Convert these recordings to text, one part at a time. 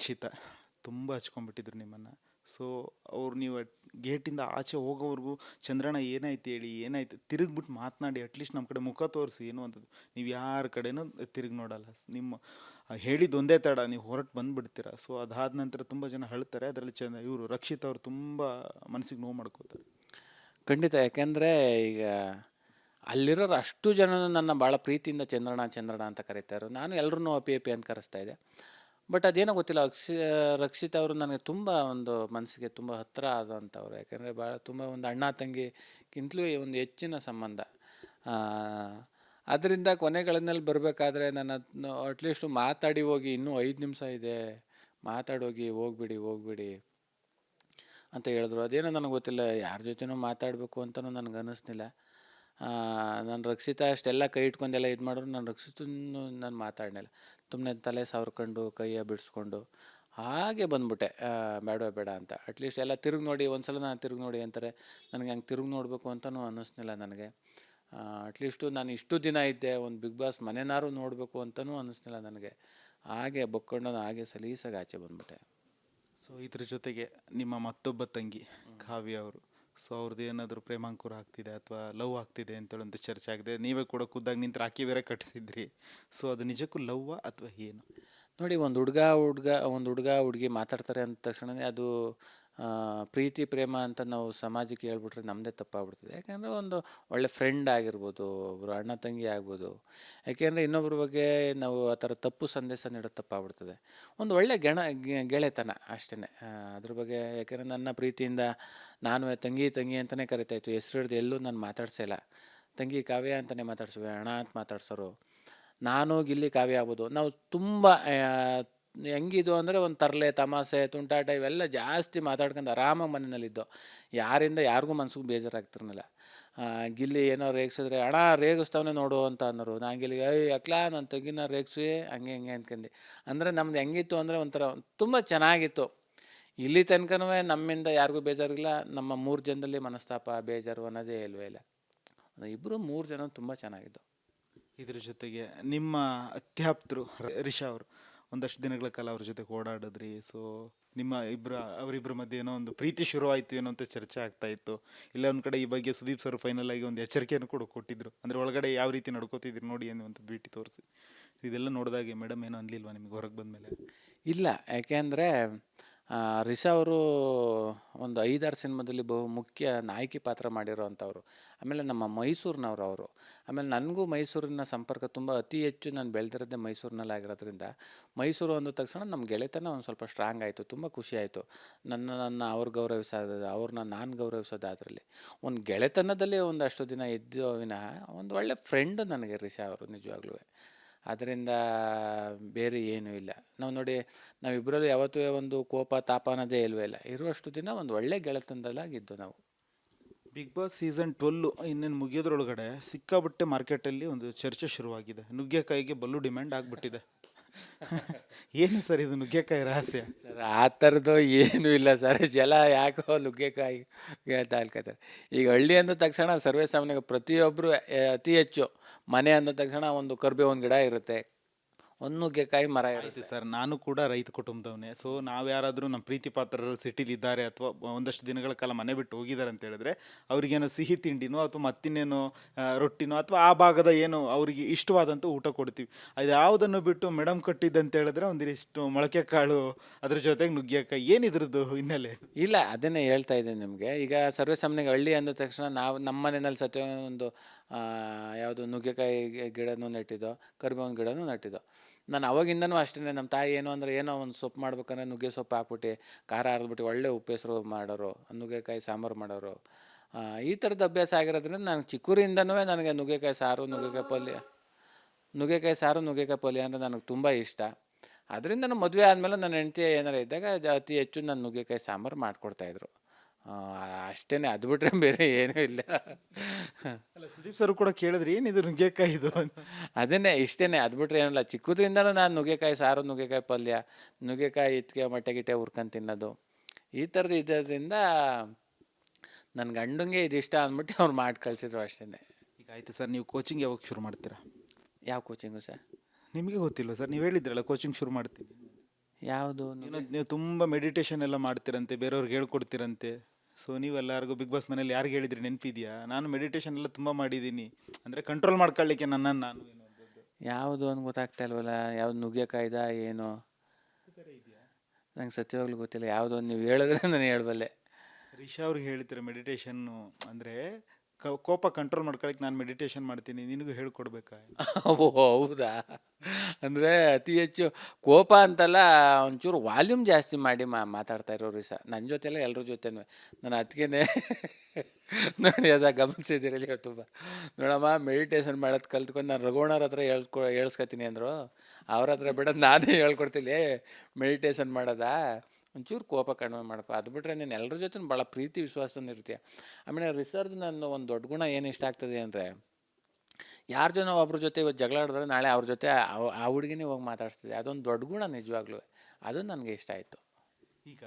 ರಕ್ಷಿತ ತುಂಬ ಹಚ್ಕೊಂಡ್ಬಿಟ್ಟಿದ್ರು ನಿಮ್ಮನ್ನು. ಸೊ ಅವ್ರು ನೀವು ಗೇಟಿಂದ ಆಚೆ ಹೋಗೋವರೆಗೂ ಚಂದ್ರಣ್ಣ ಏನಾಯ್ತು ಹೇಳಿ ಏನಾಯ್ತು ತಿರುಗ್ಬಿಟ್ಟು ಮಾತನಾಡಿ ಅಟ್ಲೀಸ್ಟ್ ನಮ್ಮ ಕಡೆ ಮುಖ ತೋರಿಸಿ ಏನು ಅಂತದ್ದು. ನೀವು ಯಾರ ಕಡೆನೂ ತಿರುಗಿ ನೋಡಲ್ಲ. ನಿಮ್ಮ ಹೇಳಿದ್ದು ಒಂದೇ ತಡ ನೀವು ಹೊರಟು ಬಂದುಬಿಡ್ತೀರ. ಸೊ ಅದಾದ ನಂತರ ತುಂಬ ಜನ ಹೇಳ್ತಾರೆ. ಅದರಲ್ಲಿ ಇವರು ರಕ್ಷಿತ್ ಅವರು ತುಂಬ ಮನಸ್ಸಿಗೆ ನೋವು ಮಾಡ್ಕೋತಾರೆ. ಖಂಡಿತ. ಯಾಕೆಂದರೆ ಈಗ ಅಲ್ಲಿರೋರು ಅಷ್ಟು ಜನನು ನನ್ನ ಭಾಳ ಪ್ರೀತಿಯಿಂದ ಚಂದ್ರಣ್ಣ ಚಂದ್ರಣ್ಣ ಅಂತ ಕರೀತಾರೆ. ನಾನು ಎಲ್ಲರೂ ಅಪಿ ಅಪಿ ಅಂತ ಕರೆಸ್ತಾ ಇದ್ದೆ. ಬಟ್ ಅದೇನೋ ಗೊತ್ತಿಲ್ಲ, ರಕ್ಷಿತ್ ಅವರು ನನಗೆ ತುಂಬ ಒಂದು ಮನಸ್ಸಿಗೆ ತುಂಬ ಹತ್ತಿರ ಆದಂಥವ್ರು. ಯಾಕೆಂದರೆ ಭಾಳ ತುಂಬ ಒಂದು ಅಣ್ಣ ತಂಗಿಗಿಂತಲೂ ಒಂದು ಹೆಚ್ಚಿನ ಸಂಬಂಧ. ಅದರಿಂದ ಕೊನೆಗಳಿನಲ್ಲಿ ಬರಬೇಕಾದ್ರೆ ನನ್ನ ಅಟ್ಲೀಸ್ಟು ಮಾತಾಡಿ ಹೋಗಿ ಇನ್ನೂ 5 ನಿಮಿಷ ಇದೆ, ಮಾತಾಡೋಗಿ ಹೋಗ್ಬಿಡಿ ಅಂತ ಹೇಳಿದ್ರು. ಅದೇನೋ ನನಗೆ ಗೊತ್ತಿಲ್ಲ, ಯಾರ ಜೊತೆನೂ ಮಾತಾಡಬೇಕು ಅಂತಲೂ ನನಗೆ ಅನ್ನಿಸ್ಲಿಲ್ಲ. ನಾನು ರಕ್ಷಿತ ಅಷ್ಟೆಲ್ಲ ಕೈ ಇಟ್ಕೊಂಡೆಲ್ಲ ಇದು ಮಾಡಿದ್ರು, ನಾನು ರಕ್ಷಿತನು ನಾನು ಮಾತಾಡಲಿಲ್ಲ. ಸುಮ್ಮನೆ ತಲೆ ಸಾವ್ರ್ಕೊಂಡು ಕೈಯ ಬಿಡಿಸ್ಕೊಂಡು ಹಾಗೆ ಬಂದ್ಬಿಟ್ಟೆ, ಬೇಡ ಅಂತ. ಅಟ್ಲೀಸ್ಟ್ ಎಲ್ಲ ತಿರುಗಿ ನೋಡಿ, ಒಂದ್ಸಲ ನಾನು ತಿರುಗಿ ನೋಡಿ ಅಂತಾರೆ. ನನಗೆ ಹಂಗೆ ತಿರುಗಿ ನೋಡಬೇಕು ಅಂತಲೂ ಅನ್ನಿಸ್ಲಿಲ್ಲ ನನಗೆ. ಅಟ್ಲೀಸ್ಟು ನಾನು ಇಷ್ಟು ದಿನ ಇದ್ದೆ, ಒಂದು ಬಿಗ್ ಬಾಸ್ ಮನೆನಾರು ನೋಡಬೇಕು ಅಂತಲೂ ಅನ್ನಿಸ್ಲಿಲ್ಲ ನನಗೆ. ಹಾಗೆ ಬಕ್ಕೊಂಡು ಹಾಗೆ ಸಲೀಸಾಗಿ ಆಚೆ ಬಂದ್ಬಿಟ್ಟೆ. ಸೊ ಇದ್ರ ಜೊತೆಗೆ ನಿಮ್ಮ ಮತ್ತೊಬ್ಬ ತಂಗಿ ಕಾವ್ಯ ಅವರು, ಸೊ ಅವ್ರದ್ದು ಏನಾದರೂ ಪ್ರೇಮಾಂಕುರ ಆಗ್ತಿದೆ ಅಥವಾ ಲವ್ ಆಗ್ತಿದೆ ಅಂತೇಳಂತ ಚರ್ಚೆ ಆಗಿದೆ. ನೀವೇ ಕೂಡ ಖುದ್ದಾಗಿ ನಿಂತು ರಾಖಿ ಬೇರೆ ಕಟ್ಟಿಸಿದ್ರಿ. ಸೊ ಅದು ನಿಜಕ್ಕೂ ಲವ್ವಾ ಅಥವಾ ಏನು? ನೋಡಿ, ಒಂದು ಹುಡುಗ ಹುಡುಗಿ ಮಾತಾಡ್ತಾರೆ ಅಂದ ತಕ್ಷಣವೇ ಅದು ಪ್ರೀತಿ ಪ್ರೇಮ ಅಂತ ನಾವು ಸಮಾಜಕ್ಕೆ ಹೇಳ್ಬಿಟ್ರೆ ನಮ್ಮದೇ ತಪ್ಪಾಗ್ಬಿಡ್ತದೆ. ಯಾಕೆಂದರೆ ಒಂದು ಒಳ್ಳೆ ಫ್ರೆಂಡ್ ಆಗಿರ್ಬೋದು, ಒಬ್ಬರು ಅಣ್ಣ ತಂಗಿ ಆಗ್ಬೋದು. ಯಾಕೆಂದರೆ ಇನ್ನೊಬ್ಬರ ಬಗ್ಗೆ ನಾವು ಆ ಥರ ತಪ್ಪು ಸಂದೇಶ ನೀಡೋದು ತಪ್ಪಾಗ್ಬಿಡ್ತದೆ. ಒಂದು ಒಳ್ಳೆ ಗೆಳೆತನ ಅಷ್ಟೇ. ಅದ್ರ ಬಗ್ಗೆ ಯಾಕೆಂದರೆ ನನ್ನ ಪ್ರೀತಿಯಿಂದ ನಾನು ತಂಗಿ ಅಂತಲೇ ಕರಿತಾಯಿತ್ತು. ಹೆಸ್ರು ಹಿಡ್ದು ಎಲ್ಲೂ ನಾನು ಮಾತಾಡ್ಸಿಲ್ಲ. ತಂಗಿ ಕಾವ್ಯ ಅಂತಲೇ ಮಾತಾಡ್ಸುವೆ, ಅಣ್ಣ ಅಂತ ಮಾತಾಡ್ಸೋರು. ನಾನು ಗಿಲ್ಲಿ ಕಾವ್ಯ ಆಗ್ಬೋದು. ನಾವು ತುಂಬ ಹೆಂಗಿದ್ದು ಅಂದರೆ ಒಂದು ತರಲೆ ತಮಾಷೆ ತುಂಟಾಟ ಇವೆಲ್ಲ ಜಾಸ್ತಿ ಮಾತಾಡ್ಕೊಂಡು ಆರಾಮಾಗಿ ಮನೆಯಲ್ಲಿದ್ದೋ. ಯಾರಿಂದ ಯಾರಿಗೂ ಮನ್ಸಿಗೆ ಬೇಜಾರಾಗ್ತಿರ್ಲಿಲ್ಲ. ಗಿಲ್ಲಿ ಏನೋ ರೇಗಿಸಿದ್ರೆ, ಅಣ್ಣ ರೇಗಿಸ್ತಾವನೆ ನೋಡು ಅಂತ ಅನ್ನೋರು. ನಾನು ಗಿಲ್ಲಿಗೆ ಅಕ್ಲಾ ನನ್ನ ತಂಗಿನ ರೇಗಿಸಿ ಹಂಗೆ ಅಂದ್ಕೊಂಡು. ಅಂದರೆ ನಮ್ದು ಹೆಂಗಿತ್ತು ಅಂದರೆ ಒಂಥರ ತುಂಬ ಚೆನ್ನಾಗಿತ್ತು. ಇಲ್ಲಿ ತನಕನೂ ನಮ್ಮಿಂದ ಯಾರಿಗೂ ಬೇಜಾರಿಲ್ಲ. ನಮ್ಮ 3 ಜನದಲ್ಲಿ ಮನಸ್ತಾಪ ಬೇಜಾರು ಅನ್ನೋದೇ ಇಲ್ವೇ ಇಲ್ಲ. ಇಬ್ಬರು 3 ಜನ ತುಂಬ ಚೆನ್ನಾಗಿದ್ದು. ಇದ್ರ ಜೊತೆಗೆ ನಿಮ್ಮ ಅತ್ಯಾಪ್ತರು ರಿಷಾ ಅವರು, ಒಂದಷ್ಟು ದಿನಗಳ ಕಾಲ ಅವ್ರ ಜೊತೆ ಓಡಾಡಿದ್ರಿ. ಸೊ ನಿಮ್ಮ ಅವರಿಬ್ಬರ ಮಧ್ಯೆ ಏನೋ ಒಂದು ಪ್ರೀತಿ ಶುರುವಾಯಿತು ಏನೋ ಅಂತ ಚರ್ಚೆ ಆಗ್ತಾ ಇತ್ತು. ಇಲ್ಲ ಒಂದು ಕಡೆ ಈ ಬಗ್ಗೆ ಸುದೀಪ್ ಸರ್ ಫೈನಲ್ ಆಗಿ ಒಂದು ಎಚ್ಚರಿಕೆಯನ್ನು ಕೂಡ ಕೊಟ್ಟಿದ್ರು. ಅಂದರೆ ಒಳಗಡೆ ಯಾವ ರೀತಿ ನಡ್ಕೋತಿದ್ರು ನೋಡಿ ಅನ್ನುವಂಥ ಭೇಟಿ ತೋರಿಸಿ. ಇದೆಲ್ಲ ನೋಡಿದಾಗೆ ಮೇಡಮ್ ಏನೋ ಅನ್ಲಿಲ್ವಾ ನಿಮಗೆ ಹೊರಗೆ ಬಂದಮೇಲೆ? ಇಲ್ಲ, ಯಾಕೆಂದರೆ ರಿಷಾ ಅವರು ಒಂದು 5-6 ಸಿನಿಮಾದಲ್ಲಿ ಬಹು ಮುಖ್ಯ ನಾಯಕಿ ಪಾತ್ರ ಮಾಡಿರೋ ಅಂಥವ್ರು. ಆಮೇಲೆ ನಮ್ಮ ಮೈಸೂರಿನವ್ರು ಅವರು. ಆಮೇಲೆ ನನಗೂ ಮೈಸೂರಿನ ಸಂಪರ್ಕ ತುಂಬ ಅತಿ ಹೆಚ್ಚು. ನಾನು ಬೆಳೆದಿರೋದೇ ಮೈಸೂರಿನಲ್ಲಿ ಆಗಿರೋದ್ರಿಂದ ಮೈಸೂರು ಅಂದ ತಕ್ಷಣ ನಮ್ಮ ಗೆಳೆತನ ಒಂದು ಸ್ವಲ್ಪ ಸ್ಟ್ರಾಂಗ್ ಆಯಿತು. ತುಂಬ ಖುಷಿ ಆಯಿತು. ನನ್ನ ಅವ್ರು ಗೌರವಿಸೋದು, ಅವ್ರನ್ನ ನಾನು ಗೌರವಿಸೋದು. ಅದರಲ್ಲಿ ಒಂದು ಗೆಳೆತನದಲ್ಲಿ ಒಂದಷ್ಟು ದಿನ ಇದ್ದು ವಿನಃ ಒಂದು ಒಳ್ಳೆ ಫ್ರೆಂಡ್ ನನಗೆ ರಿಷಾ ಅವರು ನಿಜವಾಗ್ಲೂ. ಅದರಿಂದ ಬೇರೆ ಏನೂ ಇಲ್ಲ. ನಾವು ನೋಡಿ, ನಾವಿಬ್ಬರಲ್ಲಿ ಯಾವತ್ತೂ ಒಂದು ಕೋಪ ತಾಪ ಅನ್ನೋದೇ ಇಲ್ವೇ ಇಲ್ಲ. ಇರುವಷ್ಟು ದಿನ ಒಂದು ಒಳ್ಳೆ ಗೆಳೆತನದಲ್ಲಾಗಿದ್ದು ನಾವು. ಬಿಗ್ ಬಾಸ್ ಸೀಸನ್ 12 ಇನ್ನೇನು ಮುಗಿಯೋದ್ರೊಳಗಡೆ ಸಿಕ್ಕಾಬಟ್ಟೆ ಮಾರ್ಕೆಟಲ್ಲಿ ಒಂದು ಚರ್ಚೆ ಶುರುವಾಗಿದೆ. ನುಗ್ಗೆಕಾಯಿಗೆ ಬಲ್ಲು ಡಿಮ್ಯಾಂಡ್ ಆಗಿಬಿಟ್ಟಿದೆ. ಏನು ಸರ್ ಇದು ನುಗ್ಗೆಕಾಯಿ ರಹಸ್ಯ? ಸರ್, ಆ ಥರದ್ದು ಏನೂ ಇಲ್ಲ ಸರ್. ಜಲ ಯಾಕೋ ನುಗ್ಗೆಕಾಯಿ ಹೇಳ್ತಾ ಇಲ್ಕತ್ತಾರೆ. ಈಗ ಹಳ್ಳಿ ಅಂದ ತಕ್ಷಣ ಸರ್ವೇ ಸಾಮಾನ್ಯ ಪ್ರತಿಯೊಬ್ಬರು ಅತಿ ಹೆಚ್ಚು ಮನೆ ಅಂದ ತಕ್ಷಣ ಒಂದು ಕರ್ಬೇವಿನ ಗಿಡ ಇರುತ್ತೆ, ಒಂದು ನುಗ್ಗೆಕಾಯಿ ಮರ ಇರುತ್ತೆ. ಸರ್, ನಾನು ಕೂಡ ರೈತ ಕುಟುಂಬದವನೇ. ಸೊ ನಾವು ಯಾರಾದರೂ ನಮ್ಮ ಪ್ರೀತಿ ಪಾತ್ರರು ಸಿಟಿಲಿದ್ದಾರೆ ಅಥವಾ ಒಂದಷ್ಟು ದಿನಗಳ ಕಾಲ ಮನೆ ಬಿಟ್ಟು ಹೋಗಿದ್ದಾರೆ ಅಂತ ಹೇಳಿದ್ರೆ ಅವ್ರಿಗೇನೋ ಸಿಹಿ ತಿಂಡಿನೋ ಅಥವಾ ಮತ್ತಿನ್ನೇನೋ ರೊಟ್ಟಿನೋ ಅಥವಾ ಆ ಭಾಗದ ಏನೋ ಅವರಿಗೆ ಇಷ್ಟವಾದಂಥ ಊಟ ಕೊಡ್ತೀವಿ. ಅದು ಯಾವುದನ್ನು ಬಿಟ್ಟು ಮೇಡಮ್ ಕಟ್ಟಿದ್ದಂತ ಹೇಳಿದ್ರೆ ಒಂದಿಷ್ಟು ಮೊಳಕೆ ಕಾಳು, ಅದ್ರ ಜೊತೆಗೆ ನುಗ್ಗೆಕಾಯಿ, ಏನಿದ್ರದ್ದು ಹಿನ್ನೆಲೆ? ಇಲ್ಲ, ಅದನ್ನೇ ಹೇಳ್ತಾ ಇದ್ದೀನಿ ನಿಮಗೆ. ಈಗ ಸರ್ವೇ ಸಾಮಾನ್ಯ ಹಳ್ಳಿ ಅಂದ ತಕ್ಷಣ ನಾವು ನಮ್ಮ ಮನೆಯಲ್ಲಿ ಸತ್ಯ ಒಂದು ಯಾವುದು ನುಗ್ಗೆಕಾಯಿ ಗಿಡನೂ ನೆಟ್ಟಿದ್ದೋ, ಕರಿಬೇವಿನ ಗಿಡನೂ ನೆಟ್ಟಿದ್ದೋ. ನಾನು ಅವಾಗಿಂದನೂ ಅಷ್ಟೇ. ನಮ್ಮ ತಾಯಿ ಏನು ಅಂದರೆ, ಏನೋ ಒಂದು ಸೊಪ್ಪು ಮಾಡ್ಬೇಕಂದ್ರೆ ನುಗ್ಗೆ ಸೊಪ್ಪು ಹಾಕ್ಬಿಟ್ಟು ಖಾರ ಹರಿದ್ಬಿಟ್ಟು ಒಳ್ಳೆ ಉಪ್ಪೆಸರು ಮಾಡೋರು, ನುಗ್ಗೆಕಾಯಿ ಸಾಂಬಾರು ಮಾಡೋರು. ಈ ಥರದ್ದು ಅಭ್ಯಾಸ ಆಗಿರೋದ್ರಿಂದ ನಾನು ಚಿಕ್ಕೂರಿಂದನೂ ನನಗೆ ನುಗ್ಗೆಕಾಯಿ ಸಾರು, ನುಗ್ಗೆಕಾಯಿ ಪಲ್ಯ ಅಂದರೆ ನನಗೆ ತುಂಬ ಇಷ್ಟ. ಅದರಿಂದ ನಾನು ಮದುವೆ ಆದಮೇಲೆ ನನ್ನ ಹೆಂಡತಿ ಏನಾರು ಇದ್ದಾಗ ಅತಿ ಹೆಚ್ಚು ನಾನು ನುಗ್ಗೆಕಾಯಿ ಸಾಂಬಾರು ಮಾಡಿಕೊಡ್ತಾಯಿದ್ರು. ಅಷ್ಟೇ, ಅದು ಬಿಟ್ಟರೆ ಬೇರೆ ಏನೂ ಇಲ್ಲ. ಅಲ್ಲ, ಸುದೀಪ್ ಸರ್ ಕೂಡ ಕೇಳಿದ್ರಿ ಏನಿದು ನುಗ್ಗೆಕಾಯಿ ಇದು? ಅದನ್ನೇ, ಇಷ್ಟೇ, ಅದು ಬಿಟ್ಟರೆ ಏನಿಲ್ಲ. ಚಿಕ್ಕದ್ರಿಂದನೂ ನಾನು ನುಗ್ಗೆಕಾಯಿ ಸಾರು, ನುಗ್ಗೆಕಾಯಿ ಪಲ್ಯ, ನುಗ್ಗೆಕಾಯಿ ಇತ್ತಿಗೆ ಮೊಟ್ಟೆ ಗಿಟ್ಟೆ ಹುರ್ಕೊಂಡು ತಿನ್ನೋದು, ಈ ಥರದ್ದು ಇದ್ದದ್ರಿಂದ ನನ್ನ ಗಂಡಂಗೆ ಇದಿಷ್ಟ ಅಂದ್ಬಿಟ್ಟು ಅವ್ರು ಮಾಡಿ ಕಳಿಸಿದ್ರು ಅಷ್ಟೇ. ಈಗ ಆಯಿತು ಸರ್, ನೀವು ಕೋಚಿಂಗ್ ಯಾವಾಗ ಶುರು ಮಾಡ್ತೀರಾ? ಯಾವ ಕೋಚಿಂಗು ಸರ್? ನಿಮಗೆ ಗೊತ್ತಿಲ್ಲ ಸರ್? ನೀವು ಹೇಳಿದ್ರಲ್ಲ ಕೋಚಿಂಗ್ ಶುರು ಮಾಡ್ತೀನಿ. ಯಾವುದು ಏನೋ ನೀವು ತುಂಬ ಮೆಡಿಟೇಷನ್ ಎಲ್ಲ ಮಾಡ್ತೀರಂತೆ, ಬೇರೆಯವ್ರಿಗೆ ಹೇಳ್ಕೊಡ್ತೀರಂತೆ. ಸೊ ನೀವು ಎಲ್ಲರಿಗೂ ಬಿಗ್ ಬಾಸ್ ಮನೇಲಿ ಯಾರಿಗೆ ಹೇಳಿದ್ರಿ ನೆನಪಿದೆಯಾ? ನಾನು ಮೆಡಿಟೇಷನ್ ಎಲ್ಲ ತುಂಬ ಮಾಡಿದ್ದೀನಿ, ಅಂದರೆ ಕಂಟ್ರೋಲ್ ಮಾಡ್ಕೊಳ್ಳಿಕ್ಕೆ ನನ್ನನ್ನು ನಾನು ಏನೋ ಅಂಥದ್ದು. ಯಾವುದು ಅಂತ ಗೊತ್ತಾಗ್ತಾ ಇಲ್ವಲ್ಲ, ಯಾವ್ದು ನುಗ್ಗೆಕಾಯ್ದ ಏನು ಈ ಥರ ಇದೆಯಾ? ನಂಗೆ ಸತ್ಯವಾಗ್ಲೂ ಗೊತ್ತಿಲ್ಲ. ಯಾವುದು ಅಂತ ನೀವು ಹೇಳಿದ್ರೆ ನಾನು ಹೇಳಬಲ್ಲೆ. ರಿಷಾ ಅವ್ರಿಗೆ ಹೇಳ್ತೀರ ಮೆಡಿಟೇಷನ್ನು ಅಂದರೆ ಕೋಪ ಕಂಟ್ರೋಲ್ ಮಾಡ್ಕೊಳಕ್ಕೆ ನಾನು ಮೆಡಿಟೇಷನ್ ಮಾಡ್ತೀನಿ, ನಿನಗೂ ಹೇಳ್ಕೊಡ್ಬೇಕಾ? ಓ ಹೌದಾ? ಅಂದರೆ ಅತಿ ಹೆಚ್ಚು ಕೋಪ ಅಂತಲ್ಲ, ಒಂಚೂರು ವಾಲ್ಯೂಮ್ ಜಾಸ್ತಿ ಮಾಡಿ ಮಾತಾಡ್ತಾ ಇರೋರು ಸಹ ನನ್ನ ಜೊತೆ ಎಲ್ಲ ಎಲ್ಲರ ಜೊತೆನೂ. ನಾನು ಅದಕ್ಕೇನೆ ನೋಡಿ ಅದ ಗಮನಿಸಿದ್ದೀರಿ ತುಂಬ. ನೋಡಮ್ಮ ಮೆಡಿಟೇಷನ್ ಮಾಡೋದು ಕಲ್ತ್ಕೊಂಡು ನಾನು ರಘುವಣ್ಣವ್ರ ಹತ್ರ ಹೇಳ್ಸ್ಕೊತೀನಿ ಅಂದರು. ಅವ್ರ ಹತ್ರ ಬಿಡೋದು ನಾನೇ ಹೇಳ್ಕೊಡ್ತೀನಿ ಮೆಡಿಟೇಷನ್ ಮಾಡೋದಾ. ಒಂಚೂರು ಕೋಪ ಕಡಿಮೆ ಮಾಡ್ಕೊ, ಅದು ಬಿಟ್ಟರೆ ನೀನು ಎಲ್ಲರ ಜೊತೆ ಭಾಳ ಪ್ರೀತಿ ವಿಶ್ವಾಸದಿಂದ ಇರ್ತೀಯ. ಆಮೇಲೆ ರಿಸರ್ವ್ ನನ್ನ ಒಂದು ದೊಡ್ಡ ಗುಣ ಏನು ಇಷ್ಟ ಆಗ್ತದೆ ಅಂದರೆ, ಯಾರ ಜನ ಒಬ್ರ ಜೊತೆ ಇವತ್ತು ಜಗಳ ಆಡಿದ್ರೆ ನಾಳೆ ಅವ್ರ ಜೊತೆ ಆ ಹುಡುಗಿನೇ ಹೋಗಿ ಮಾತಾಡ್ತಿದ್ದೆ. ಅದೊಂದು ದೊಡ್ಡ ಗುಣ ನಿಜವಾಗ್ಲೂ. ಅದು ನನಗೆ ಇಷ್ಟ ಆಯಿತು. ಈಗ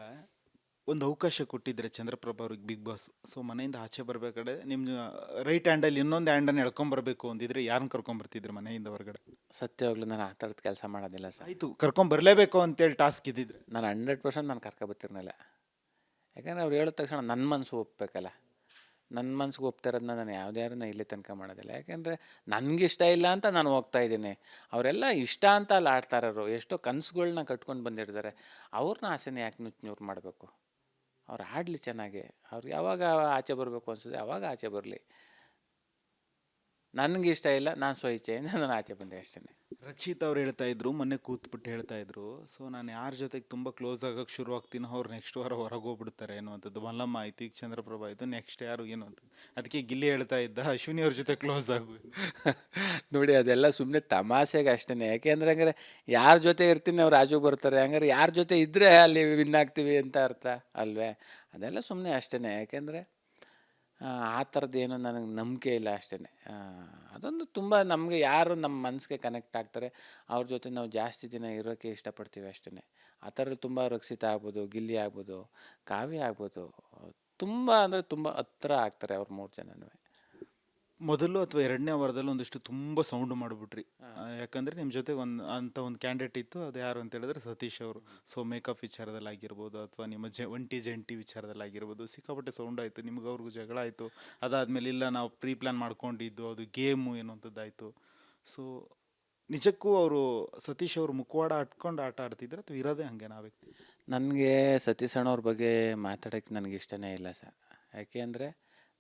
ಒಂದು ಅವಕಾಶ ಕೊಟ್ಟಿದ್ರೆ ಚಂದ್ರಪ್ರಭಾ ಅವ್ರಿಗೆ ಬಿಗ್ ಬಾಸ್, ಸೊ ಮನೆಯಿಂದ ಆಚೆ ಬರ್ಬೇಕಾದ್ರೆ ನಿಮ್ಮ ರೈಟ್ ಹ್ಯಾಂಡಲ್ಲಿ ಇನ್ನೊಂದು ಹ್ಯಾಂಡನ್ನು ಎಳ್ಕೊಂಬರ್ಬೇಕು ಅಂದಿದ್ರೆ ಯಾರನ್ನ ಕರ್ಕೊಂಬರ್ತಿದ್ರು ಮನೆಯಿಂದ ಹೊರಗಡೆ? ಸತ್ಯವಾಗ್ಲೂ ನಾನು ಆ ಥರದ ಕೆಲಸ ಮಾಡೋದಿಲ್ಲ ಸರ್. ಆಯಿತು, ಕರ್ಕೊಂಬರ್ಲೇಬೇಕು ಅಂತೇಳಿ ಟಾಸ್ಕ್ ಇದ್ದಿದ್ರೆ ನಾನು 100% ನಾನು ಕರ್ಕೊಬತ್ತಿರ್ನಿಲ್ಲ. ಯಾಕಂದರೆ ಅವ್ರು ಹೇಳಿದ ತಕ್ಷಣ ನನ್ನ ಮನಸ್ಸು ಒಪ್ಪಬೇಕಲ್ಲ. ನನ್ನ ಮನ್ಸಿಗೆ ಒಪ್ತಿರೋದನ್ನ ನಾನು ಯಾವ್ದ್ಯಾರನ್ನ ಇಲ್ಲಿ ತನಕ ಮಾಡೋದಿಲ್ಲ. ಯಾಕೆಂದರೆ ನನಗಿಷ್ಟ ಇಲ್ಲ ಅಂತ ನಾನು ಹೋಗ್ತಾಯಿದ್ದೀನಿ. ಅವರೆಲ್ಲ ಇಷ್ಟ ಅಂತ ಅಲ್ಲಿ ಆಡ್ತಾರವರು. ಎಷ್ಟೋ ಕನಸುಗಳ್ನ ಕಟ್ಕೊಂಡು ಬಂದಿರ್ತಾರೆ. ಅವ್ರನ್ನ ಆಸೆನ ಯಾಕೆ ನುಚ್ಚು ಮಾಡಬೇಕು? ಅವ್ರು ಆಡಲಿ ಚೆನ್ನಾಗಿ. ಅವ್ರು ಯಾವಾಗ ಆಚೆ ಬರಬೇಕು ಅನ್ಸುತ್ತೆ ಅವಾಗ ಆಚೆ ಬರಲಿ. ನನಗಿಷ್ಟ ಇಲ್ಲ, ನಾನು ಸ್ವಇಚ್ಛೆಯಿಂದ ನಾನು ಆಚೆ ಬಂದೆ ಅಷ್ಟೇ. ರಕ್ಷಿತ್ ಅವ್ರು ಹೇಳ್ತಾ ಇದ್ರು, ಮೊನ್ನೆ ಕೂತ್ಬಿಟ್ಟು ಹೇಳ್ತಾ ಇದ್ರು, ಸೊ ನಾನು ಯಾರ ಜೊತೆಗೆ ತುಂಬ ಕ್ಲೋಸ್ ಆಗಕ್ಕೆ ಶುರು ಆಗ್ತೀನೋ ಅವ್ರು ನೆಕ್ಸ್ಟ್ ವಾರ ಹೊರಗೆ ಹೋಗ್ಬಿಡ್ತಾರೆ ಅನ್ನುವಂಥದ್ದು. ಮಲ್ಲಮ್ಮ ಆಯ್ತು, ಈಗ ಚಂದ್ರಪ್ರಭಾ ಆಯಿತು, ನೆಕ್ಸ್ಟ್ ಯಾರು ಏನು ಅಂತ. ಅದಕ್ಕೆ ಗಿಲ್ಲಿ ಹೇಳ್ತಾ ಇದ್ದ ಅಶ್ವಿನಿ ಅವ್ರ ಜೊತೆ ಕ್ಲೋಸ್ ಆಗು. ನೋಡಿ ಅದೆಲ್ಲ ಸುಮ್ಮನೆ ತಮಾಷೆಗೆ ಅಷ್ಟೇ. ಯಾಕೆಂದ್ರೆ ಹಂಗಾರೆ ಯಾರ ಜೊತೆ ಇರ್ತೀನಿ ಅವ್ರು ಆಚೆಗೆ ಬರ್ತಾರೆ, ಹಂಗಾರೆ ಯಾರ ಜೊತೆ ಇದ್ದರೆ ಅಲ್ಲಿ ವಿನ್ ಆಗ್ತೀವಿ ಅಂತ ಅರ್ಥ ಅಲ್ವೇ? ಅದೆಲ್ಲ ಸುಮ್ಮನೆ ಅಷ್ಟೇ. ಯಾಕೆಂದರೆ ಆ ಥರದ್ದು ಏನೋ ನನಗೆ ನಂಬಿಕೆ ಇಲ್ಲ ಅಷ್ಟೇ. ಅದೊಂದು ತುಂಬ ನಮಗೆ ಯಾರು ನಮ್ಮ ಮನಸ್ಸಿಗೆ ಕನೆಕ್ಟ್ ಆಗ್ತಾರೆ ಅವ್ರ ಜೊತೆ ನಾವು ಜಾಸ್ತಿ ದಿನ ಇರೋಕ್ಕೆ ಇಷ್ಟಪಡ್ತೀವಿ ಅಷ್ಟೇ. ಆ ಥರ ತುಂಬ ರಕ್ಷಿತ ಆಗ್ಬೋದು, ಗಿಲ್ಲಿ ಆಗ್ಬೋದು, ಕಾವ್ಯ ಆಗ್ಬೋದು, ತುಂಬ ಅಂದರೆ ತುಂಬ ಹತ್ರ ಆಗ್ತಾರೆ ಅವ್ರು 3 ಜನನೂ. ಮೊದಲು ಅಥವಾ ಎರಡನೇ ವಾರದಲ್ಲಿ ಒಂದಿಷ್ಟು ತುಂಬ ಸೌಂಡ್ ಮಾಡಿಬಿಟ್ರಿ. ಯಾಕಂದರೆ ನಿಮ್ಮ ಜೊತೆ ಒಂದು ಒಂದು ಕ್ಯಾಂಡಿಡೇಟ್ ಇತ್ತು, ಅದು ಯಾರು ಅಂತ ಹೇಳಿದ್ರೆ ಸತೀಶ್ ಅವರು. ಸೊ ಮೇಕಪ್ ವಿಚಾರದಲ್ಲಿ ಆಗಿರ್ಬೋದು ಅಥವಾ ನಿಮ್ಮ ಒಂಟಿ ಜಂಟಿ ವಿಚಾರದಲ್ಲಿ ಆಗಿರ್ಬೋದು ಸಿಕ್ಕಾಪಟ್ಟೆ ಸೌಂಡ್ ಆಯಿತು, ನಿಮ್ಗೆ ಅವ್ರಿಗೂ ಜಗಳ ಆಯಿತು. ಅದಾದಮೇಲೆ ಇಲ್ಲ ನಾವು ಪ್ರೀ ಪ್ಲ್ಯಾನ್ ಮಾಡ್ಕೊಂಡಿದ್ದು ಅದು ಗೇಮು ಅನ್ನುವಂಥದ್ದಾಯಿತು. ಸೊ ನಿಜಕ್ಕೂ ಅವರು ಸತೀಶ್ ಅವರು ಮುಖವಾಡ ಅಟ್ಕೊಂಡು ಆಟ ಆಡ್ತಿದ್ರು ಅಥವಾ ಇರೋದೇ ಹಾಗೆ ನಾವೇ? ನನಗೆ ಸತೀಶ್ ಅಣ್ಣವ್ರ ಬಗ್ಗೆ ಮಾತಾಡೋಕ್ಕೆ ನನಗೆ ಇಷ್ಟನೇ ಇಲ್ಲ ಸರ್. ಯಾಕೆ ಅಂದರೆ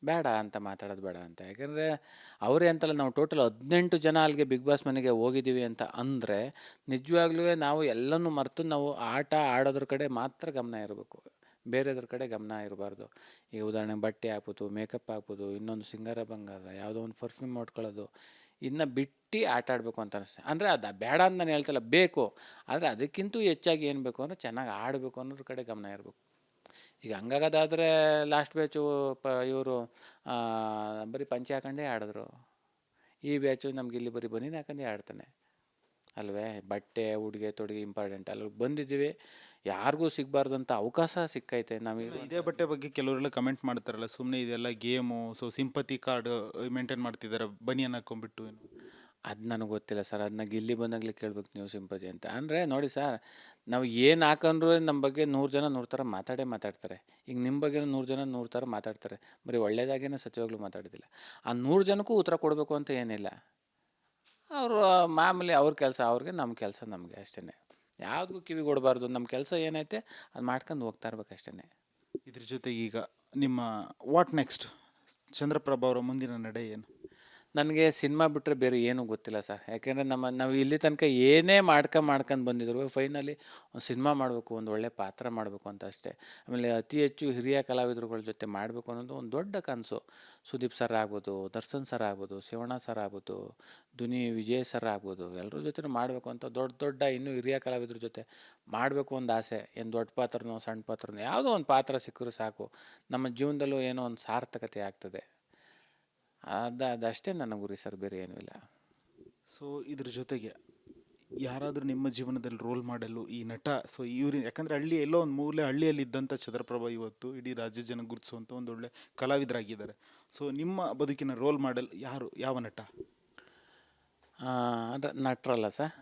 ಬೇಡ ಅಂತ ಮಾತಾಡೋದು ಬೇಡ ಅಂತ. ಯಾಕೆಂದರೆ ಅವರೇ ಅಂತಲ್ಲ, ನಾವು ಟೋಟಲ್ 18 ಜನ ಅಲ್ಲಿಗೆ ಬಿಗ್ ಬಾಸ್ ಮನೆಗೆ ಹೋಗಿದ್ದೀವಿ ಅಂತ ಅಂದರೆ ನಿಜವಾಗ್ಲೂ ನಾವು ಎಲ್ಲನೂ ಮರೆತು ನಾವು ಆಟ ಆಡೋದ್ರ ಕಡೆ ಮಾತ್ರ ಗಮನ ಇರಬೇಕು, ಬೇರೆದ್ರ ಕಡೆ ಗಮನ ಇರಬಾರ್ದು. ಈಗ ಉದಾಹರಣೆ ಬಟ್ಟೆ ಹಾಕ್ಬೋದು, ಮೇಕಪ್ ಹಾಕ್ಬೋದು, ಇನ್ನೊಂದು ಸಿಂಗಾರ ಬಂಗಾರ, ಯಾವುದೋ ಒಂದು ಪರ್ಫ್ಯೂಮ್ ಹೊಟ್ಕೊಳ್ಳೋದು, ಇನ್ನು ಬಿಟ್ಟು ಆಟ ಆಡಬೇಕು ಅಂತ ಅನಿಸ್ತದೆ. ಅಂದರೆ ಅದು ಬೇಡ ಅಂತ ನಾನು ಹೇಳ್ತಿಲ್ಲ, ಬೇಕು. ಆದರೆ ಅದಕ್ಕಿಂತ ಹೆಚ್ಚಾಗಿ ಏನು ಬೇಕು ಅಂದರೆ ಚೆನ್ನಾಗಿ ಆಡಬೇಕು ಅನ್ನೋದ್ರ ಕಡೆ ಗಮನ ಇರಬೇಕು. ಈಗ ಹಂಗಾಗೋದಾದರೆ ಲಾಸ್ಟ್ ಬ್ಯಾಚು ಇವರು ಬರೀ ಪಂಚೆ ಹಾಕೊಂಡೇ ಆಡಿದ್ರು. ಈ ಬ್ಯಾಚು ನಮ್ಗೆ ಇಲ್ಲಿ ಬರೀ ಬನೀನು ಹಾಕೊಂಡೇ ಆಡ್ತಾನೆ ಅಲ್ವೇ? ಬಟ್ಟೆ ಉಡುಗೆ ತೊಡುಗೆ ಇಂಪಾರ್ಟೆಂಟ್. ಅಲ್ಲಿ ಬಂದಿದ್ದೀವಿ, ಯಾರಿಗೂ ಸಿಗಬಾರ್ದಂಥ ಅವಕಾಶ ಸಿಕ್ಕೈತೆ. ನಾವು ಇದೇ ಬಟ್ಟೆ ಬಗ್ಗೆ ಕೆಲವರೆಲ್ಲ ಕಮೆಂಟ್ ಮಾಡ್ತಾರಲ್ಲ, ಸುಮ್ಮನೆ ಇದೆಲ್ಲ game, so sympathy card maintain ಮಾಡ್ತಿದ್ದಾರೆ ಬನಿಯನ್ ಹಾಕೊಂಡ್ಬಿಟ್ಟು ಏನು? ಅದು ನನಗೆ ಗೊತ್ತಿಲ್ಲ ಸರ್. ಅದನ್ನ ಗಿಲ್ಲಿ ಬಂದಾಗಲೇ ಕೇಳ್ಬೇಕು ನೀವು ಸಿಂಪತಿ ಅಂತ. ಅಂದರೆ ನೋಡಿ ಸರ್, ನಾವು ಏನು ಹಾಕೊಂಡ್ರು ನಮ್ಮ ಬಗ್ಗೆ 100 ಜನ 100 ಥರ ಮಾತಾಡ್ತಾರೆ. ಈಗ ನಿಮ್ಮ ಬಗ್ಗೆ 100 ಜನ 100 ಥರ ಮಾತಾಡ್ತಾರೆ. ಬರೀ ಒಳ್ಳೆಯದಾಗೇನೆ ಸತ್ಯವಾಗ್ಲೂ ಮಾತಾಡೋದಿಲ್ಲ. ಆ 100 ಜನಕ್ಕೂ ಉತ್ತರ ಕೊಡಬೇಕು ಅಂತ ಏನಿಲ್ಲ. ಅವರು ಮಾಮೂಲಿ ಅವ್ರ ಕೆಲಸ ಅವ್ರಿಗೆ, ನಮ್ಮ ಕೆಲಸ ನಮಗೆ ಅಷ್ಟೇ. ಯಾವುದಕ್ಕೂ ಕಿವಿ ಕೊಡಬಾರ್ದು. ನಮ್ಮ ಕೆಲಸ ಏನೈತೆ ಅದು ಮಾಡ್ಕೊಂಡು ಹೋಗ್ತಾ ಇರ್ಬೇಕು ಅಷ್ಟೇ. ಇದ್ರ ಜೊತೆಗೆ ಈಗ ನಿಮ್ಮ ವಾಟ್ ನೆಕ್ಸ್ಟ್, ಚಂದ್ರಪ್ರಭಾ ಅವರ ಮುಂದಿನ ನಡೆ ಏನು? ನನಗೆ ಸಿನಿಮಾ ಬಿಟ್ಟರೆ ಬೇರೆ ಏನೂ ಗೊತ್ತಿಲ್ಲ ಸರ್. ಯಾಕೆಂದರೆ ನಾವು ಇಲ್ಲಿ ತನಕ ಏನೇ ಮಾಡ್ಕೊಂಡು ಬಂದಿದ್ರು ಫೈನಲಿ ಒಂದು ಸಿನಿಮಾ ಮಾಡಬೇಕು, ಒಂದು ಒಳ್ಳೆ ಪಾತ್ರ ಮಾಡಬೇಕು ಅಂತ ಅಷ್ಟೇ. ಆಮೇಲೆ ಅತಿ ಹೆಚ್ಚು ಹಿರಿಯ ಕಲಾವಿದರುಗಳ ಜೊತೆ ಮಾಡಬೇಕು ಅನ್ನೋದು ಒಂದು ದೊಡ್ಡ ಕನಸು. ಸುದೀಪ್ ಸರ್ ಆಗ್ಬೋದು, ದರ್ಶನ್ ಸರ್ ಆಗ್ಬೋದು, ಶಿವಣ್ಣ ಸರ್ ಆಗ್ಬೋದು, ಧ್ವನಿ ವಿಜಯ್ ಸರ್ ಆಗ್ಬೋದು, ಎಲ್ಲರ ಜೊತೆ ಮಾಡಬೇಕು ಅಂತ ದೊಡ್ಡ ಇನ್ನೂ ಹಿರಿಯ ಕಲಾವಿದ್ರ ಜೊತೆ ಮಾಡಬೇಕು ಒಂದು ಆಸೆ. ಏನು ದೊಡ್ಡ ಪಾತ್ರನೋ ಸಣ್ಣ ಪಾತ್ರನೋ ಯಾವುದೋ ಒಂದು ಪಾತ್ರ ಸಿಕ್ಕರೂ ಸಾಕು, ನಮ್ಮ ಜೀವನದಲ್ಲೂ ಏನೋ ಒಂದು ಸಾರ್ಥಕತೆ ಆಗ್ತದೆ. ಅದಷ್ಟೇ ನನ್ನ ಗುರಿ ಸರ್, ಬೇರೆ ಏನೂ ಇಲ್ಲ. ಸೊ ಇದ್ರ ಜೊತೆಗೆ ಯಾರಾದರೂ ನಿಮ್ಮ ಜೀವನದಲ್ಲಿ ರೋಲ್ ಮಾಡೆಲ್ಲು ಈ ನಟ, ಸೊ ಇವ್ರು ಯಾಕಂದರೆ ಎಲ್ಲೋ ಒಂದು ಮೂಲೆ ಹಳ್ಳಿಯಲ್ಲಿ ಇದ್ದಂಥ ಚಂದ್ರಪ್ರಭಾ ಇವತ್ತು ಇಡೀ ರಾಜ್ಯ ಜನ ಗುರುತಿಸುವಂಥ ಒಂದು ಒಳ್ಳೆ ಕಲಾವಿದರಾಗಿದ್ದಾರೆ. ಸೊ ನಿಮ್ಮ ಬದುಕಿನ ರೋಲ್ ಮಾಡೆಲ್ ಯಾರು, ಯಾವ ನಟ? ಅಂದರೆ ನಟರಲ್ಲ ಸರ್,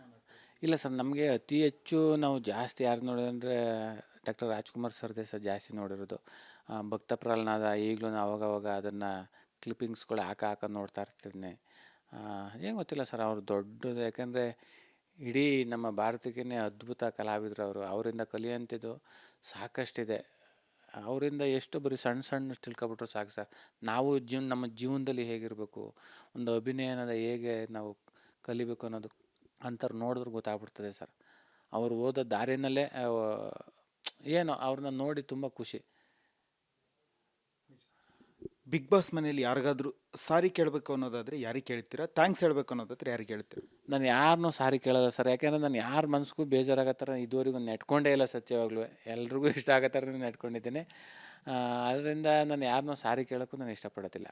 ಇಲ್ಲ ಸರ್, ನಮಗೆ ಅತಿ ಹೆಚ್ಚು ನಾವು ಜಾಸ್ತಿ ಯಾರು ನೋಡಿದ್ರೆ ಡಾಕ್ಟರ್ ರಾಜ್ಕುಮಾರ್ ಸರ್ದೇ ಸರ್ ಜಾಸ್ತಿ ನೋಡಿರೋದು. ಭಕ್ತ ಪ್ರಹ್ಲಾದ ಈಗಲೂ ಅವಾಗವಾಗ ಅದನ್ನು ಕ್ಲಿಪ್ಪಿಂಗ್ಸ್ಗಳು ಹಾಕೊಂಡು ನೋಡ್ತಾ ಇರ್ತೀನಿ. ಏನು ಗೊತ್ತಿಲ್ಲ ಸರ್, ಅವ್ರು ದೊಡ್ಡದು. ಯಾಕಂದರೆ ಇಡೀ ನಮ್ಮ ಭಾರತಕ್ಕೇ ಅದ್ಭುತ ಕಲಾವಿದರು ಅವರು. ಅವರಿಂದ ಕಲಿಯುವಂಥದ್ದು ಸಾಕಷ್ಟಿದೆ. ಅವರಿಂದ ಎಷ್ಟು ಬರೀ ಸಣ್ಣ ಸಣ್ಣ ತಿಳ್ಕೊಬಿಟ್ರು ಸಾಕು ಸರ್. ನಾವು ನಮ್ಮ ಜೀವನದಲ್ಲಿ ಹೇಗಿರಬೇಕು, ಒಂದು ಅಭಿನಯ ಅನ್ನೋದು ಹೇಗೆ ನಾವು ಕಲಿಬೇಕು ಅನ್ನೋದು ಅಂಥವ್ರು ನೋಡಿದ್ರೆ ಗೊತ್ತಾಗ್ಬಿಡ್ತದೆ ಸರ್. ಅವರು ಓದೋ ದಾರಿನಲ್ಲೇ ಏನೋ ಅವ್ರನ್ನ ನೋಡಿ ತುಂಬ ಖುಷಿ. ಬಿಗ್ ಬಾಸ್ ಮನೇಲಿ ಯಾರಿಗಾದ್ರೂ ಸಾರಿ ಕೇಳಬೇಕು ಅನ್ನೋದಾದರೆ ಯಾರಿಗೆ ಕೇಳ್ತೀರಾ? ಥ್ಯಾಂಕ್ಸ್ ಹೇಳಬೇಕು ಅನ್ನೋದಾದ್ರೆ ಯಾರಿಗೆ ಕೇಳ್ತೀರಾ? ನಾನು ಯಾರನ್ನೂ ಸಾರಿ ಕೇಳೋಲ್ಲ ಸರ್. ಯಾಕೆಂದರೆ ನಾನು ಯಾರ ಮನಸ್ಸಿಗೂ ಬೇಜಾರಾಗೋ ಥರ ಇದುವರೆಗೂ ನೆಟ್ಕೊಂಡೇ ಇಲ್ಲ ಸತ್ಯವಾಗ್ಲೂ. ಎಲ್ರಿಗೂ ಇಷ್ಟ ಆಗೋ ಥರನೇ ನೆಟ್ಕೊಂಡಿದ್ದೀನಿ. ಅದರಿಂದ ನಾನು ಯಾರನ್ನೂ ಸಾರಿ ಕೇಳೋಕ್ಕೂ ನಾನು ಇಷ್ಟಪಡೋದಿಲ್ಲ.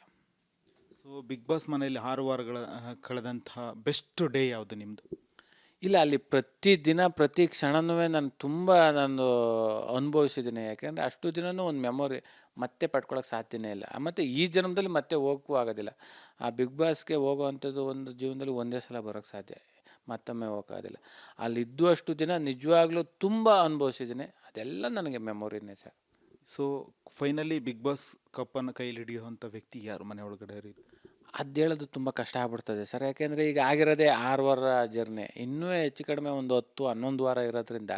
ಸೊ ಬಿಗ್ ಬಾಸ್ ಮನೆಯಲ್ಲಿ 6 ವಾರಗಳ ಕಳೆದಂಥ ಬೆಸ್ಟ್ ಡೇ ಯಾವುದು ನಿಮ್ಮದು? ಇಲ್ಲ, ಅಲ್ಲಿ ಪ್ರತಿದಿನ ಪ್ರತಿ ಕ್ಷಣನೂ ನಾನು ಅನುಭವಿಸಿದ್ದೀನಿ. ಯಾಕೆಂದರೆ ಅಷ್ಟು ದಿನವೂ ಒಂದು ಮೆಮೊರಿ ಮತ್ತೆ ಪಡ್ಕೊಳ್ಳೋಕೆ ಸಾಧ್ಯನೇ ಇಲ್ಲ. ಮತ್ತು ಈ ಜನ್ಮದಲ್ಲಿ ಮತ್ತೆ ಹೋಗೋಕ್ಕೂ ಆಗೋದಿಲ್ಲ. ಆ ಬಿಗ್ ಬಾಸ್ಗೆ ಹೋಗೋವಂಥದ್ದು ಒಂದು ಜೀವನದಲ್ಲಿ ಒಂದೇ ಸಲ ಬರೋಕ್ಕೆ ಸಾಧ್ಯ, ಮತ್ತೊಮ್ಮೆ ಹೋಗೋಕ್ಕಾಗೋದಿಲ್ಲ. ಅಲ್ಲಿದ್ದು ಅಷ್ಟು ದಿನ ನಿಜವಾಗ್ಲೂ ತುಂಬ ಅನುಭವಿಸಿದ್ದೀನಿ. ಅದೆಲ್ಲ ನನಗೆ ಮೆಮೊರಿನೇ sir. So finally Bigg Boss ಕಪ್ಪನ್ನು ಕೈಲಿ ಹಿಡಿಯುವಂಥ ವ್ಯಕ್ತಿ ಯಾರು ಮನೆ ಒಳಗಡೆ ಅದು ಹೇಳೋದು ತುಂಬ ಕಷ್ಟ ಆಗ್ಬಿಡ್ತದೆ ಸರ್. ಯಾಕೆಂದರೆ ಈಗ ಆಗಿರೋದೇ 6 ವಾರ ಜರ್ನಿ. ಇನ್ನೂ ಹೆಚ್ಚು ಕಡಿಮೆ ಒಂದು 10-11 ವಾರ ಇರೋದ್ರಿಂದ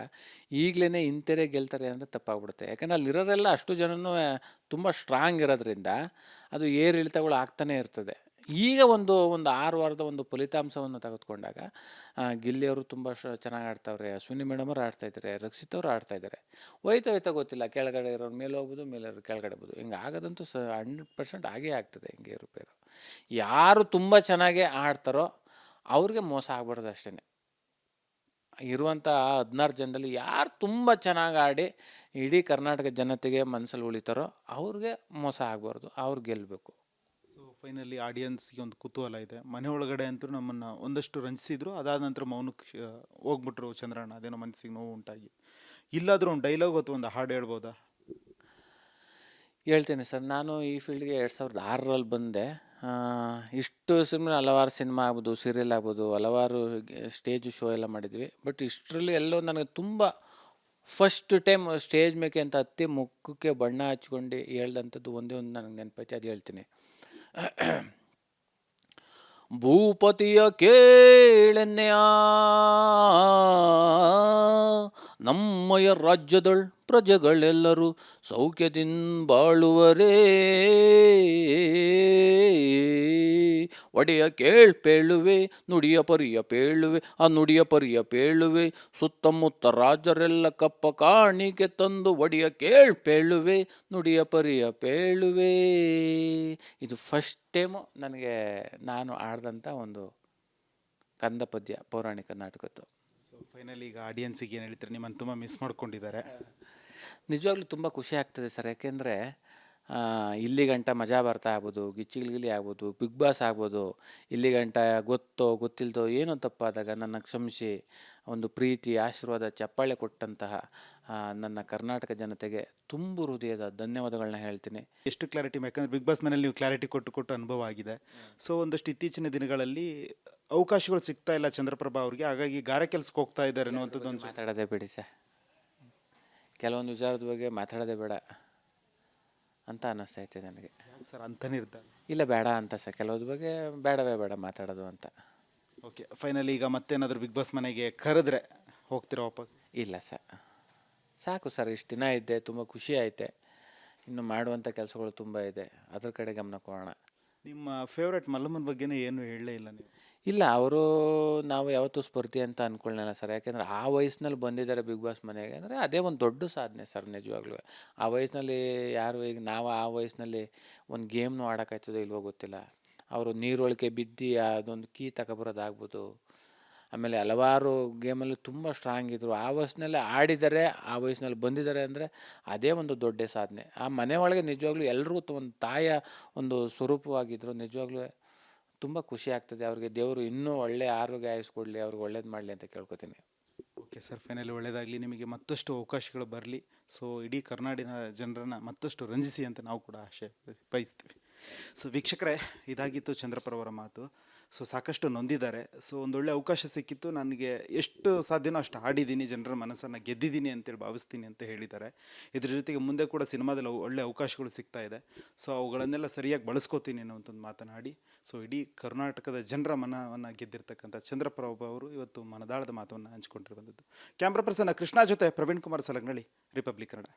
ಈಗಲೇ ಇಂಥರೇ ಗೆಲ್ತಾರೆ ಅಂದರೆ ತಪ್ಪಾಗ್ಬಿಡುತ್ತೆ. ಯಾಕೆಂದರೆ ಅಲ್ಲಿರೋರೆಲ್ಲ ಅಷ್ಟು ಜನನೂ ತುಂಬ ಸ್ಟ್ರಾಂಗ್ ಇರೋದ್ರಿಂದ ಅದು ಏರಿಳಿತಗಳು ಆಗ್ತಾನೇ ಇರ್ತದೆ. ಈಗ ಒಂದು 6 ವಾರದ ಒಂದು ಫಲಿತಾಂಶವನ್ನು ತೆಗೆದುಕೊಂಡಾಗ ಗಿಲ್ಲಿಯವರು ತುಂಬ ಚೆನ್ನಾಗಿ ಆಡ್ತಾವ್ರೆ, ಅಶ್ವಿನಿ ಮೇಡಮ್ ಅವ್ರು ಆಡ್ತಾಯಿದ್ದಾರೆ, ರಕ್ಷಿತ್ ಅವರು ಆಡ್ತಾಯಿದ್ದಾರೆ. ಹೋಯ್ತಾ ಗೊತ್ತಿಲ್ಲ, ಕೆಳಗಡೆ ಇರೋರು ಮೇಲೆ ಹೋಗ್ಬೋದು, ಮೇಲೆ ಇರೋರು ಕೆಳಗಡೆ ಹೋಗ್ಬೋದು. ಹಿಂಗೆ ಆಗೋದಂತೂ 100% ಆಗೇ ಆಗ್ತದೆ. ಹಿಂಗೆ ಏರುಪೇರು. ಯಾರು ತುಂಬ ಚೆನ್ನಾಗಿ ಆಡ್ತಾರೋ ಅವ್ರಿಗೆ ಮೋಸ ಆಗ್ಬಾರ್ದು ಅಷ್ಟೇ. ಇರುವಂಥ 16 ಜನದಲ್ಲಿ ಯಾರು ತುಂಬ ಚೆನ್ನಾಗಿ ಆಡಿ ಇಡೀ ಕರ್ನಾಟಕ ಜನತೆಗೆ ಮನಸ್ಸಲ್ಲಿ ಉಳಿತಾರೋ ಅವ್ರಿಗೆ ಮೋಸ ಆಗಬಾರ್ದು, ಅವ್ರು ಗೆಲ್ಲಬೇಕು. ಸೊ ಫೈನಲಿ ಆಡಿಯನ್ಸ್ಗೆ ಒಂದು ಕುತೂಹಲ ಇದೆ. ಮನೆ ಒಳಗಡೆ ಅಂತೂ ನಮ್ಮನ್ನು ಒಂದಷ್ಟು ರಂಜಿಸಿದ್ರು, ಅದಾದ ನಂತರ ಮೌನಕ್ಕೆ ಹೋಗ್ಬಿಟ್ರು ಚಂದ್ರಣ್ಣ. ಅದೇನೋ ಮನಸ್ಸಿಗೆ ನೋವು ಉಂಟಾಗಿ. ಇಲ್ಲಾದರೂ ಒಂದು ಡೈಲಾಗ್ ಅಥವಾ ಒಂದು ಹಾಡು ಹೇಳ್ಬೋದಾ? ಹೇಳ್ತೀನಿ ಸರ್. ನಾನು ಈ ಫೀಲ್ಡ್ಗೆ 2006ರಲ್ಲಿ ಬಂದೆ. ಇಷ್ಟು ಸಿನಿಮಾ, ಹಲವಾರು ಸಿನಿಮಾ ಆಗ್ಬೋದು, ಸೀರಿಯಲ್ ಆಗ್ಬೋದು, ಹಲವಾರು ಸ್ಟೇಜ್ ಶೋ ಎಲ್ಲ ಮಾಡಿದ್ವಿ. ಬಟ್ ಇಷ್ಟರಲ್ಲಿ ಎಲ್ಲೋ ನನಗೆ ತುಂಬ ಫಸ್ಟ್ ಟೈಮ್ ಸ್ಟೇಜ್ ಮೇಕೆ ಅಂತ ಹತ್ತಿ ಮುಖಕ್ಕೆ ಬಣ್ಣ ಹಚ್ಕೊಂಡು ಹೇಳ್ದಂಥದ್ದು ಒಂದೇ ಒಂದು ನನಗೆ ನೆನಪೈತೆ, ಅದು ಹೇಳ್ತೀನಿ. ಭೂಪತಿಯ ಕೇಳೆನ್ನೆಯ ನಮ್ಮಯ ರಾಜ್ಯದಳ್ ಪ್ರಜೆಗಳೆಲ್ಲರೂ ಸೌಖ್ಯದಿಂದ ಬಾಳುವರೇ, ಒಡೆಯ ಕೇಳ್ಪೇಳುವೆ ನುಡಿಯ ಪರಿಯ ಪೇಳುವೆ, ಆ ನುಡಿಯ ಪರಿಯ ಪೇಳುವೆ, ಸುತ್ತಮುತ್ತ ರಾಜರೆಲ್ಲ ಕಪ್ಪ ಕಾಣಿಕೆ ತಂದು ಒಡೆಯ ಕೇಳ್ಪೇಳುವೆ, ನುಡಿಯ ಪರಿಯ ಪೇಳುವೆ. ಇದು ಫಸ್ಟ್ ಟೈಮು ನನಗೆ ನಾನು ಆಡ್ದಂಥ ಒಂದು ಕಂದ ಪದ್ಯ, ಪೌರಾಣಿಕ ನಾಟಕದ್ದು. ಸೊ ಫೈನಲಿ ಈಗ ಆಡಿಯನ್ಸಿಗೆ ಏನು ಹೇಳ್ತಾರೆ? ನಿಮ್ಮನ್ನು ತುಂಬ ಮಿಸ್ ಮಾಡ್ಕೊಂಡಿದ್ದಾರೆ. ನಿಜವಾಗ್ಲೂ ತುಂಬ ಖುಷಿ ಆಗ್ತದೆ ಸರ್. ಯಾಕೆಂದರೆ ಇಲ್ಲಿ ಗಂಟ ಮಜಾ ಬರ್ತಾ ಆಗ್ಬೋದು, ಗಿಚ್ಚಿಗಿಲಿ ಆಗ್ಬೋದು, ಬಿಗ್ ಬಾಸ್ ಆಗ್ಬೋದು, ಇಲ್ಲಿ ಗಂಟ ಗೊತ್ತೋ ಗೊತ್ತಿಲ್ದೋ ಏನೋ ತಪ್ಪಾದಾಗ ನನ್ನ ಕ್ಷಮಿಸಿ ಒಂದು ಪ್ರೀತಿ, ಆಶೀರ್ವಾದ, ಚಪ್ಪಾಳೆ ಕೊಟ್ಟಂತಹ ನನ್ನ ಕರ್ನಾಟಕ ಜನತೆಗೆ ತುಂಬ ಹೃದಯದ ಧನ್ಯವಾದಗಳನ್ನ ಹೇಳ್ತೀನಿ. ಎಷ್ಟು ಕ್ಲಾರಿಟಿ, ಯಾಕಂದರೆ ಬಿಗ್ ಬಾಸ್ ಮನೇಲಿ ನೀವು ಕ್ಲಾರಿಟಿ ಕೊಟ್ಟು ಅನುಭವ ಆಗಿದೆ. ಸೊ ಒಂದಷ್ಟು ಇತ್ತೀಚಿನ ದಿನಗಳಲ್ಲಿ ಅವಕಾಶಗಳು ಸಿಗ್ತಾ ಇಲ್ಲ ಚಂದ್ರಪ್ರಭಾ ಅವ್ರಿಗೆ, ಹಾಗಾಗಿ ಗಾರೆ ಕೆಲಸಕ್ಕೆ ಹೋಗ್ತಾ ಇದ್ದಾರೆ ಅನ್ನುವಂಥದ್ದು ಒಂದು. ಮಾತಾಡೋದೇ ಬಿಡಿ ಸರ್, ಕೆಲವೊಂದು ವಿಚಾರದ ಬಗ್ಗೆ ಮಾತಾಡೋದೇ ಬೇಡ ಅಂತ ಅನ್ನಿಸ್ತೈತೆ ನನಗೆ. ಸರ್ ಅಂತ ನಿರ್ಧಾರ ಇಲ್ಲ, ಬೇಡ ಅಂತ ಸರ್, ಕೆಲವ್ರ ಬಗ್ಗೆ ಬೇಡವೇ ಬೇಡ ಮಾತಾಡೋದು ಅಂತ. ಓಕೆ, ಫೈನಲಿ ಈಗ ಮತ್ತೇನಾದರೂ ಬಿಗ್ ಬಾಸ್ ಮನೆಗೆ ಕರೆದ್ರೆ ಹೋಗ್ತೀರಾ ವಾಪಸ್? ಇಲ್ಲ ಸರ್, ಸಾಕು ಸರ್. ಇಷ್ಟು ದಿನ ಇದ್ದೆ, ತುಂಬ ಖುಷಿ ಐತೆ. ಇನ್ನು ಮಾಡುವಂಥ ಕೆಲಸಗಳು ತುಂಬ ಇದೆ, ಅದ್ರ ಕಡೆ ಗಮನ ಕೊಡೋಣ. ನಿಮ್ಮ ಫೇವ್ರೇಟ್ ಮಲ್ಲಮ್ಮನ ಬಗ್ಗೆನೇ ಏನು ಹೇಳಲೇ ಇಲ್ಲ ನೀವು? ಇಲ್ಲ, ಅವರು ನಾವು ಯಾವತ್ತೂ ಸ್ಪರ್ಧಿ ಅಂತ ಅಂದ್ಕೊಳ್ಳಲ್ಲ ಸರ್. ಯಾಕೆಂದರೆ ಆ ವಯಸ್ಸಿನಲ್ಲಿ ಬಂದಿದ್ದಾರೆ ಬಿಗ್ ಬಾಸ್ ಮನೆಗೆ ಅಂದರೆ ಅದೇ ಒಂದು ದೊಡ್ಡ ಸಾಧನೆ ಸರ್. ನಿಜವಾಗ್ಲೂ ಆ ವಯಸ್ಸಿನಲ್ಲಿ ಯಾರು, ಈಗ ನಾವು ಆ ವಯಸ್ಸಿನಲ್ಲಿ ಒಂದು ಗೇಮ್ನು ಆಡೋಕ್ಕಾಯ್ತದೋ ಇಲ್ವೋ ಗೊತ್ತಿಲ್ಲ. ಅವರು ನೀರೊಳಗೆ ಬಿದ್ದು ಅದೊಂದು ಕೀ ತಗೊಬರೋದಾಗ್ಬೋದು, ಆಮೇಲೆ ಹಲವಾರು ಗೇಮಲ್ಲಿ ತುಂಬ ಸ್ಟ್ರಾಂಗ್ ಇದ್ದರು. ಆ ವಯಸ್ಸಿನಲ್ಲೇ ಆಡಿದ್ದಾರೆ, ಆ ವಯಸ್ಸಿನಲ್ಲಿ ಬಂದಿದ್ದಾರೆ ಅಂದರೆ ಅದೇ ಒಂದು ದೊಡ್ಡ ಸಾಧನೆ. ಆ ಮನೆ ಒಳಗೆ ನಿಜವಾಗ್ಲೂ ಎಲ್ರಿಗೂ ಒಂದು ತಾಯಿಯ ಒಂದು ಸ್ವರೂಪವಾಗಿದ್ದರು. ನಿಜವಾಗ್ಲೂ ತುಂಬ ಖುಷಿ ಆಗ್ತದೆ. ಅವ್ರಿಗೆ ದೇವರು ಇನ್ನೂ ಒಳ್ಳೆಯ ಆರೋಗ್ಯ ಆಯಿಸ್ಕೊಡ್ಲಿ, ಅವ್ರಿಗೆ ಒಳ್ಳೇದು ಮಾಡಲಿ ಅಂತ ಕೇಳ್ಕೊತೀನಿ. ಓಕೆ ಸರ್, ಫೈನಲಿ ಒಳ್ಳೆಯದಾಗಲಿ, ನಿಮಗೆ ಮತ್ತಷ್ಟು ಅವಕಾಶಗಳು ಬರಲಿ. ಸೊ ಇಡೀ ಕರ್ನಾಟಕ ಜನರನ್ನು ಮತ್ತಷ್ಟು ರಂಜಿಸಿ ಅಂತ ನಾವು ಕೂಡ ಆಶೆ ಬಯಸ್ತೀವಿ. ಸೊ ವೀಕ್ಷಕರೇ, ಇದಾಗಿತ್ತು ಚಂದ್ರಪ್ರಭಾವರ ಮಾತು. ಸೊ ಸಾಕಷ್ಟು ನೊಂದಿದ್ದಾರೆ. ಸೊ ಒಂದೊಳ್ಳೆ ಅವಕಾಶ ಸಿಕ್ಕಿತ್ತು, ನನಗೆ ಎಷ್ಟು ಸಾಧ್ಯನೋ ಅಷ್ಟು ಆಡಿದ್ದೀನಿ, ಜನರ ಮನಸ್ಸನ್ನು ಗೆದ್ದಿದ್ದೀನಿ ಅಂತೇಳಿ ಭಾವಿಸ್ತೀನಿ ಅಂತ ಹೇಳಿದ್ದಾರೆ. ಇದ್ರ ಜೊತೆಗೆ ಮುಂದೆ ಕೂಡ ಸಿನಿಮಾದಲ್ಲಿ ಒಳ್ಳೆ ಅವಕಾಶಗಳು ಸಿಗ್ತಾ ಇದೆ. ಸೊ ಅವುಗಳನ್ನೆಲ್ಲ ಸರಿಯಾಗಿ ಬಳಸ್ಕೋತೀನಿ ಅನ್ನೋಂಥದ್ದು ಮಾತನಾಡಿ, ಸೊ ಇಡೀ ಕರ್ನಾಟಕದ ಜನರ ಮನವನ್ನು ಗೆದ್ದಿರ್ತಕ್ಕಂಥ ಚಂದ್ರಪ್ರಭು ಅವರು ಇವತ್ತು ಮನದಾಳದ ಮಾತನ್ನು ಹಂಚಿಕೊಂಡಿರುವಂಥದ್ದು. ಕ್ಯಾಮ್ರಾ ಪರ್ಸನ್ ಕೃಷ್ಣ ಜೊತೆ ಪ್ರವೀಣ್ ಕುಮಾರ್ ಸಲಗ್ನಳ್ಳಿ, ರಿಪಬ್ಲಿಕ್ ಕನ್ನಡ.